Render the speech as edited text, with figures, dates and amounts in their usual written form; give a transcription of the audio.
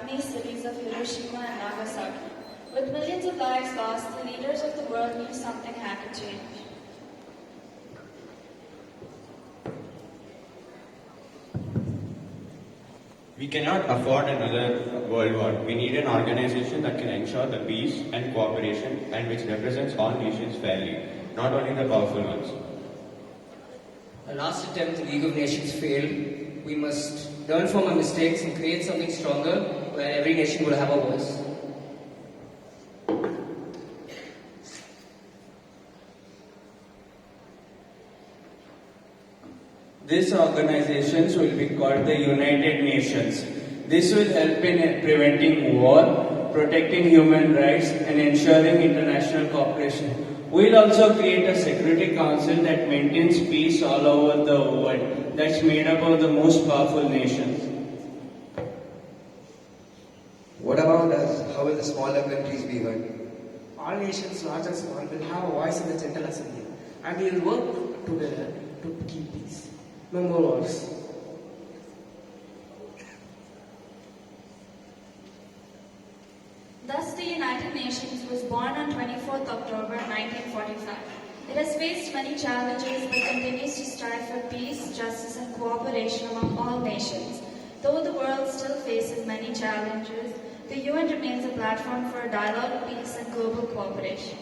Japanese cities of Hiroshima and Nagasaki. With millions of lives lost, the leaders of the world knew something had to change. We cannot afford another world war. We need an organization that can ensure the peace and cooperation and which represents all nations fairly, not only the powerful ones. Our last attempt, the League of Nations failed. We must learn from our mistakes and create something stronger where every nation will have a voice. These organizations will be called the United Nations. This will help in preventing war, protecting human rights, and ensuring international cooperation. We'll also create a Security Council that maintains peace all over the world, that's made up of the most powerful nations. What about us? How will the smaller countries be heard? All nations, large and small, will have a voice in the General Assembly, and we will work together to keep peace. No more wars. Thus, the United Nations was born on 24th October 1945. It has faced many challenges but continues to strive for peace, justice, and cooperation among all nations. Though the world still faces many challenges, the UN remains a platform for dialogue, peace, and global cooperation.